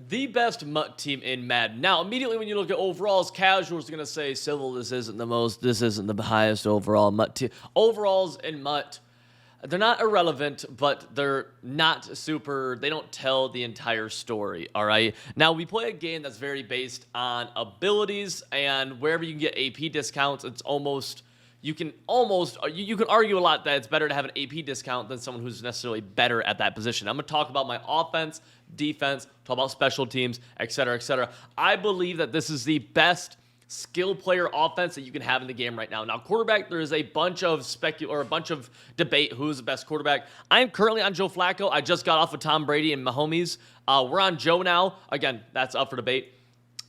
the best MUT team in Madden. Now, immediately when you look at overalls, casuals are going to say, Civil, this isn't the highest overall MUT team. Overalls in MUT, they're not irrelevant, but they're not super, they don't tell the entire story, all right? Now, we play a game that's very based on abilities, and wherever you can get AP discounts, it's almost... you can argue a lot that it's better to have an AP discount than someone who's necessarily better at that position. I'm going to talk about my offense, defense, talk about special teams, etc., etc. I believe that this is the best skill player offense that you can have in the game right now. Now, quarterback, there is a bunch of debate who's the best quarterback. I am currently on Joe Flacco. I just got off of Tom Brady and Mahomes. We're on Joe now. Again, that's up for debate.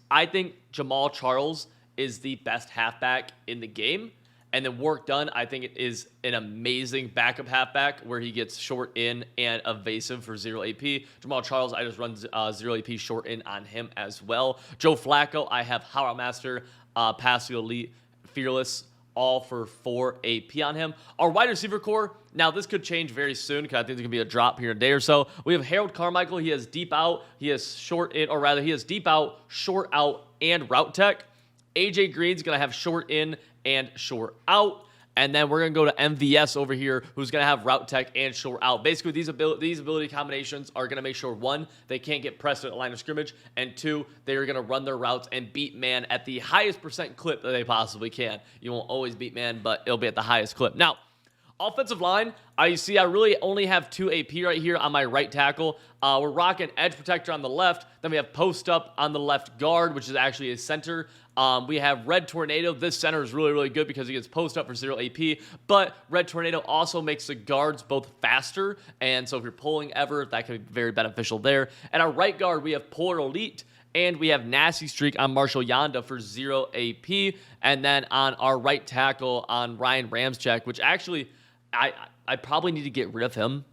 I think Jamal Charles is the best halfback in the game. And then work done, I think it is an amazing backup halfback where he gets short in and evasive for 0 AP. Jamal Charles, I just run 0 AP short in on him as well. Joe Flacco, I have How Master, Pass Elite, Fearless, all for 4 AP on him. Our wide receiver core, now this could change very soon because I think there's going to be a drop here in a day or so. We have Harold Carmichael. He has deep out. He has short in, or rather he has deep out, short out, and route tech. AJ Green's going to have short in and short out. And then we're going to go to MVS over here, who's going to have route tech and short out. Basically, these ability combinations are going to make sure, one, they can't get pressed at the line of scrimmage, and two, they're going to run their routes and beat man at the highest percent clip that they possibly can. You won't always beat man, but it'll be at the highest clip. Now, offensive line, I really only have 2 AP right here on my right tackle. We're rocking edge protector on the left. Then we have post up on the left guard, which is actually a center. We have Red Tornado. This center is really, really good because he gets post up for 0 AP. But Red Tornado also makes the guards both faster. And so if you're pulling ever, that can be very beneficial there. At our right guard, we have Polar Elite. And we have Nasty Streak on Marshall Yanda for 0 AP. And then on our right tackle on Ryan Ramczyk, which actually... I probably need to get rid of him.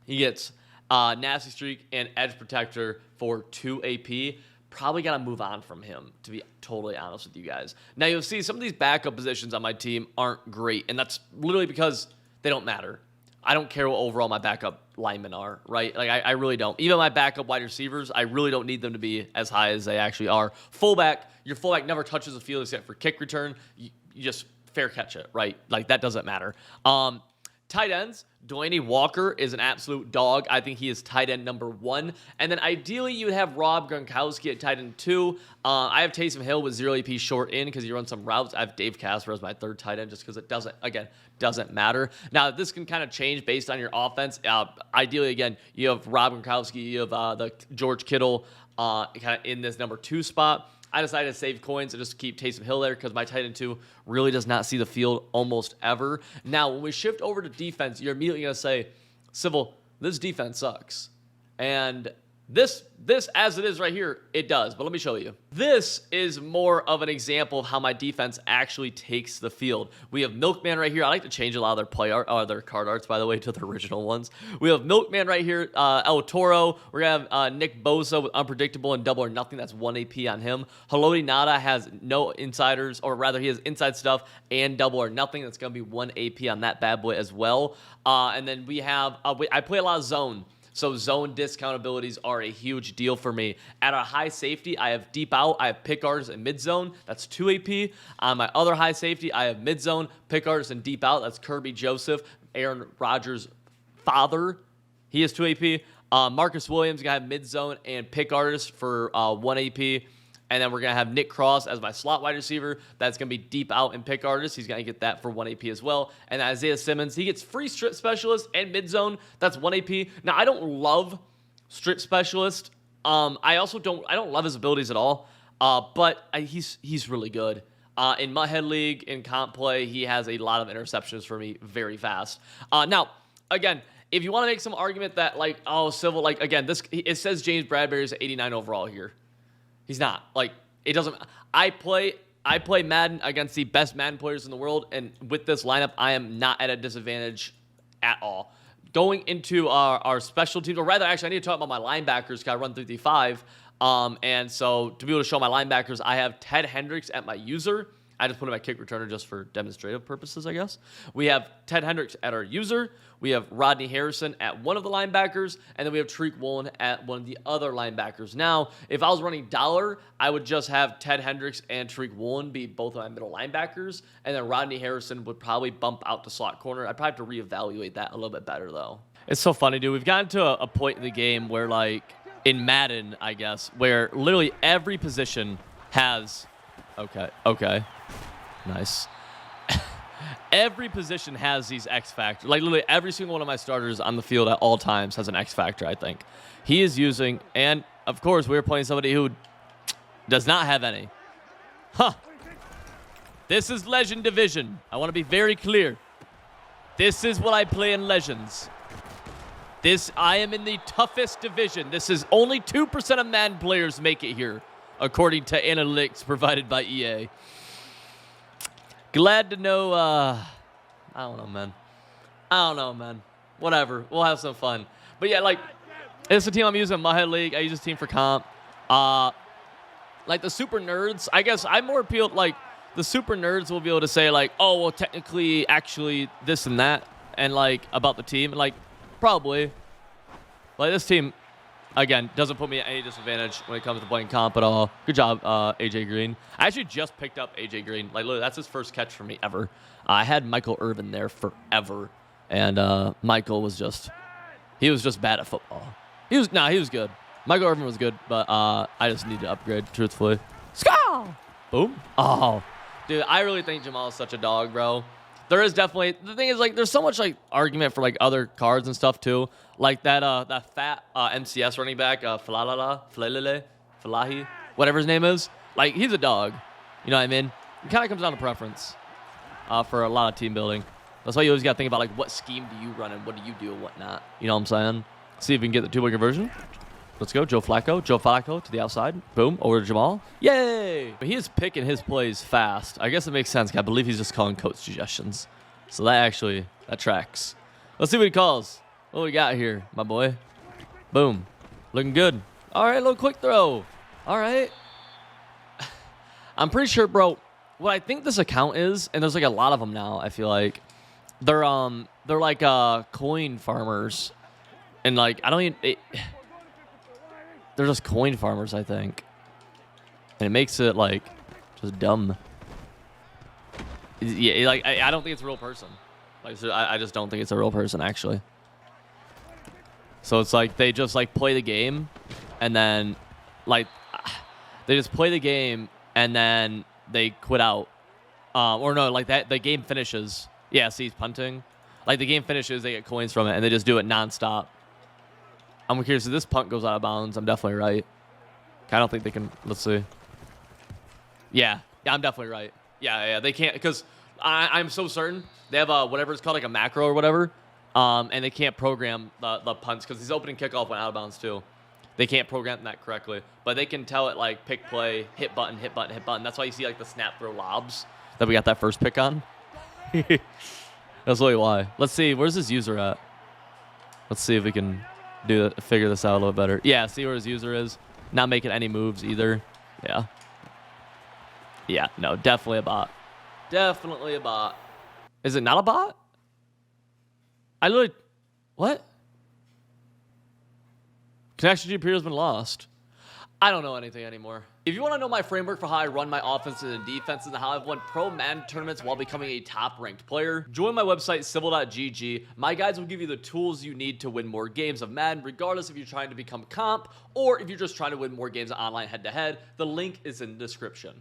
He gets Nasty Streak and Edge Protector for 2 AP. Probably got to move on from him, to be totally honest with you guys. Now, you'll see some of these backup positions on my team aren't great, and that's literally because they don't matter. I don't care what overall my backup linemen are, right? Like, I really don't. Even my backup wide receivers, I really don't need them to be as high as they actually are. Fullback, your fullback never touches the field except for kick return. You just... fair catch it, right? Like, that doesn't matter. Tight ends, Delaney Walker is an absolute dog. I think he is tight end number 1. And then ideally, you would have Rob Gronkowski at tight end 2. I have Taysom Hill with 0 AP short in because he runs some routes. I have Dave Casper as my 3rd tight end just because it doesn't matter. Now, this can kind of change based on your offense. Ideally, again, you have Rob Gronkowski, you have the George Kittle kind of in this number 2 spot. I decided to save coins and just keep Taysom Hill there because my tight end 2 really does not see the field almost ever. Now, when we shift over to defense, you're immediately going to say, Civil, this defense sucks. And this, as it is right here, it does. But let me show you. This is more of an example of how my defense actually takes the field. We have Milkman right here. I like to change a lot of their play art, their card arts, by the way, to the original ones. We have Milkman right here. El Toro. We're going to have Nick Bosa with Unpredictable and Double or Nothing. That's 1 AP on him. Haloti Nada has no insiders, or rather, he has inside stuff and Double or Nothing. That's going to be 1 AP on that bad boy as well. And then we have, I play a lot of zone. So zone discount abilities are a huge deal for me. At a high safety, I have deep out, I have pick artist and mid zone. That's 2 AP. On my other high safety, I have mid zone, pick artist, and deep out. That's Kirby Joseph, Aaron Rodgers' father. He is 2 AP. Marcus Williams gonna have mid zone and pick artist for 1 AP. And then we're going to have Nick Cross as my slot wide receiver. That's going to be deep out and pick artist. He's going to get that for 1 AP as well. And Isaiah Simmons, he gets free strip specialist and mid zone. That's 1 AP. Now, I don't love strip specialist. I don't love his abilities at all. But he's really good. In Mudhead League, in comp play, he has a lot of interceptions for me very fast. Now, again, if you want to make some argument that, like, oh, Civil, like, again, it says James Bradbury is 89 overall here. He's not. Like, it doesn't... I play Madden against the best Madden players in the world, and with this lineup, I am not at a disadvantage at all. Going into our special teams, or rather, actually, I need to talk about my linebackers because I run 3-5. And so, to be able to show my linebackers, I have Ted Hendricks at my user. I just put him at kick returner just for demonstrative purposes, I guess. We have Ted Hendricks at our user. We have Rodney Harrison at one of the linebackers, and then we have Tariq Woolen at one of the other linebackers. Now, if I was running dollar, I would just have Ted Hendricks and Tariq Woolen be both of my middle linebackers, and then Rodney Harrison would probably bump out to slot corner. I'd probably have to reevaluate that a little bit better, though. It's so funny, dude. We've gotten to a point in the game where, like, in Madden, I guess, where literally every position has... Okay. Nice. Every position has these X factors. Like, literally every single one of my starters on the field at all times has an X factor, I think. He is using, and of course, we're playing somebody who does not have any. Huh. This is Legend Division. I want to be very clear. This is what I play in Legends. I am in the toughest division. This is only 2% of Madden players make it here, according to analytics provided by EA. Glad to know, I don't know, man. Whatever. We'll have some fun. But yeah, like, it's the team I'm using in my head league. I use this team for comp. Like, the super nerds, I guess I more appeal, like, the super nerds will be able to say, like, oh, well, technically, actually, this and that, and, like, about the team. And, like, probably. Like, this team... Again, doesn't put me at any disadvantage when it comes to playing comp at all. Good job, AJ Green. I actually just picked up AJ Green. Like, literally, that's his first catch for me ever. I had Michael Irvin there forever, and Michael was just, he was just bad at football. He was good. Michael Irvin was good, but I just need to upgrade, truthfully. Scar! Boom. Oh, dude, I really think Jamal is such a dog, bro. There is definitely, the thing is, like, there's so much, like, argument for, like, other cards and stuff, too. Like that fat MCS running back, Falahi, whatever his name is. Like, he's a dog. You know what I mean? It kind of comes down to preference for a lot of team building. That's why you always got to think about, like, what scheme do you run and what do you do and whatnot. You know what I'm saying? See if we can get the two-way conversion. Let's go. Joe Flacco to the outside. Boom. Over to Jamal. Yay! He is picking his plays fast. I guess it makes sense. I believe he's just calling coach suggestions. So that tracks. Let's see what he calls. What we got here, my boy? Boom. Looking good. All right, little quick throw. All right. I'm pretty sure, bro, what I think this account is, and there's like a lot of them now, I feel like, they're like coin farmers. And like, I don't even... they're just coin farmers, I think. And it makes it, like, just dumb. Yeah, like, I don't think it's a real person. Like, so I just don't think it's a real person, actually. So it's like they just, like, play the game, and then, like, they just play the game, and then they quit out. Or no, like, the game finishes. Yeah, see, he's punting. Like, the game finishes, they get coins from it, and they just do it nonstop. I'm curious if this punt goes out of bounds. I'm definitely right. I don't think they can. Let's see. Yeah, I'm definitely right. Yeah, they can't, because I'm so certain they have whatever it's called, like a macro or whatever, and they can't program the punts because his opening kickoff went out of bounds too. They can't program that correctly, but they can tell it like pick play, hit button, hit button, hit button. That's why you see like the snap throw lobs that we got that first pick on. That's really why. Let's see, where's his user at? Let's see if we can figure this out a little better. Yeah, see where his user is. Not making any moves either. Yeah. Yeah, no, definitely a bot. Definitely a bot. Is it not a bot? I literally... What? Connection to GPU has been lost. I don't know anything anymore. If you want to know my framework for how I run my offenses and defenses and how I've won pro Madden tournaments while becoming a top-ranked player, join my website, civil.gg. My guides will give you the tools you need to win more games of Madden, regardless if you're trying to become comp or if you're just trying to win more games online head-to-head. The link is in the description.